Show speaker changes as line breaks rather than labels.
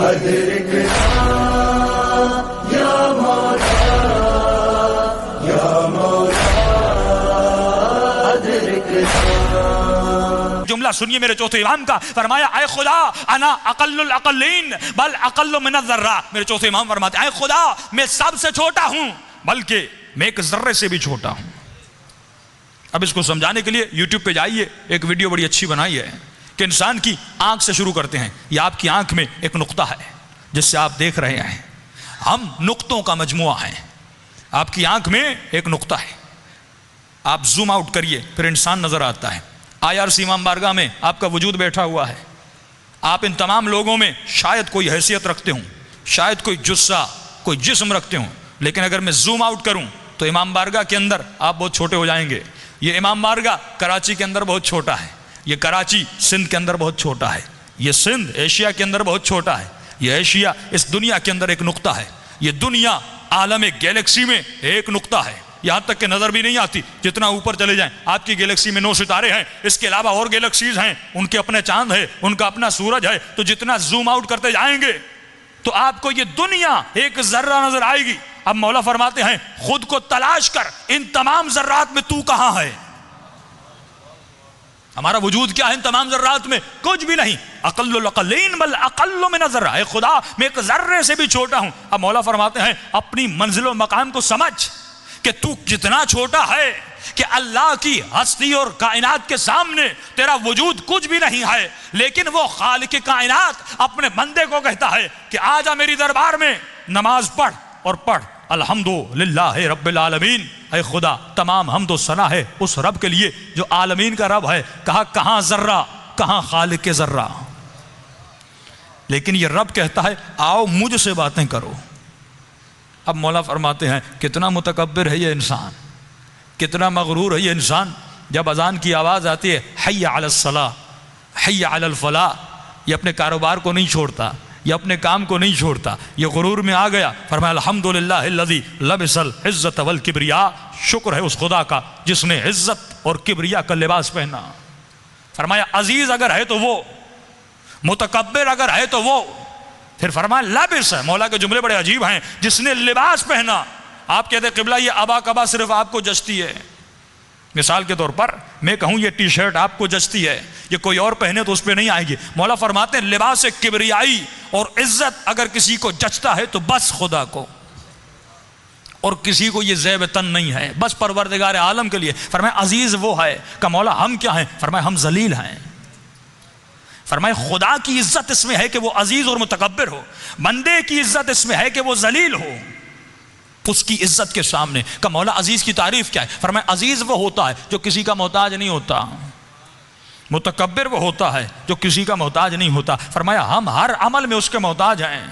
أدركنا يا مولا يا مولا أدركنا.
جملہ سنیے میرے چوتھے امام کا، فرمایا اے خدا انا اقل الاقلین بل اقل من الذرہ. میرے چوتھے امام فرماتے ہیں اے خدا میں سب سے چھوٹا ہوں بلکہ میں ایک ذرے سے بھی چھوٹا ہوں. اب اس کو سمجھانے کے لیے یوٹیوب پہ جائیے، ایک ویڈیو بڑی اچھی بنائی ہے کہ انسان کی آنکھ سے شروع کرتے ہیں. یہ آپ کی آنکھ میں ایک نقطہ ہے جس سے آپ دیکھ رہے ہیں. ہم نقطوں کا مجموعہ ہیں. آپ کی آنکھ میں ایک نقطہ ہے، آپ زوم آؤٹ کریے پھر انسان نظر آتا ہے. IRC امام بارگاہ میں آپ کا وجود بیٹھا ہوا ہے. آپ ان تمام لوگوں میں شاید کوئی حیثیت رکھتے ہوں، شاید کوئی جثہ کوئی جسم رکھتے ہوں، لیکن اگر میں زوم آؤٹ کروں تو امام بارگاہ کے اندر آپ بہت چھوٹے ہو جائیں گے. یہ امام بارگاہ کراچی کے اندر بہت چھوٹا ہے، یہ کراچی سندھ کے اندر بہت چھوٹا ہے، یہ سندھ ایشیا کے اندر بہت چھوٹا ہے، یہ ایشیا اس دنیا کے اندر ایک نقطہ ہے، یہ دنیا عالم گیلیکسی میں ایک نقطہ ہے. یہاں تک کہ نظر بھی نہیں آتی. جتنا اوپر چلے جائیں آپ کی گیلیکسی میں 9 ستارے ہیں، اس کے علاوہ اور گیلیکسیز ہیں، ان کے اپنے چاند ہے، ان کا اپنا سورج ہے. تو جتنا زوم آؤٹ کرتے جائیں گے تو آپ کو یہ دنیا ایک ذرہ نظر آئے گی. اب مولا فرماتے ہیں خود کو تلاش کر ان تمام ذرات میں تو کہاں ہے. ہمارا وجود کیا ہے ان تمام ذرات میں؟ کچھ بھی نہیں. اقل الاقلین بل اقل من الذرہ. اے خدا میں ایک ذرے سے بھی چھوٹا ہوں. اب مولا فرماتے ہیں اپنی منزل و مقام کو سمجھ کہ تو کتنا چھوٹا ہے کہ اللہ کی ہستی اور کائنات کے سامنے تیرا وجود کچھ بھی نہیں ہے. لیکن وہ خالق کائنات اپنے بندے کو کہتا ہے کہ آجا میری دربار میں نماز پڑھ اور پڑھ الحمدللہ رب العالمین. اے خدا تمام حمد و ثنا ہے اس رب کے لیے جو عالمین کا رب ہے. کہا کہاں ذرہ کہاں خالق ذرہ. لیکن یہ رب کہتا ہے آؤ مجھ سے باتیں کرو. اب مولا فرماتے ہیں کتنا متکبر ہے یہ انسان، کتنا مغرور ہے یہ انسان. جب اذان کی آواز آتی ہے حی علی الصلاۃ حی علی الفلاح، یہ اپنے کاروبار کو نہیں چھوڑتا، یہ اپنے کام کو نہیں چھوڑتا، یہ غرور میں آ گیا. فرمایا الحمدللہ الذی لبس العزت والکبریاء. شکر ہے اس خدا کا جس نے عزت اور کبریا کا لباس پہنا. فرمایا عزیز اگر ہے تو وہ، متکبر اگر ہے تو وہ. پھر فرمایا لبس ہے. مولا کے جملے بڑے عجیب ہیں. جس نے لباس پہنا. آپ کہتے ہیں قبلہ یہ ابا کبا صرف آپ کو جچتی ہے. مثال کے طور پر میں کہوں یہ ٹی شرٹ آپ کو جچتی ہے، یہ کوئی اور پہنے تو اس پہ نہیں آئے گی. مولا فرماتے ہیں لباس کبریائی اور عزت اگر کسی کو جچتا ہے تو بس خدا کو، اور کسی کو یہ زیب تن نہیں ہے، بس پروردگار عالم کے لیے. فرمایا عزیز وہ ہے. کہ مولا ہم کیا ہیں؟ فرمایا ہم ذلیل ہیں. فرمایا خدا کی عزت اس میں ہے کہ وہ عزیز اور متکبر ہو، بندے کی عزت اس میں ہے کہ وہ ذلیل ہو اس کی عزت کے سامنے. کہ مولا عزیز کی تعریف کیا ہے؟ فرمایا عزیز وہ ہوتا ہے جو کسی کا محتاج نہیں ہوتا، متکبر وہ ہوتا ہے جو کسی کا محتاج نہیں ہوتا. فرمایا ہم ہر عمل میں اس کے محتاج ہیں.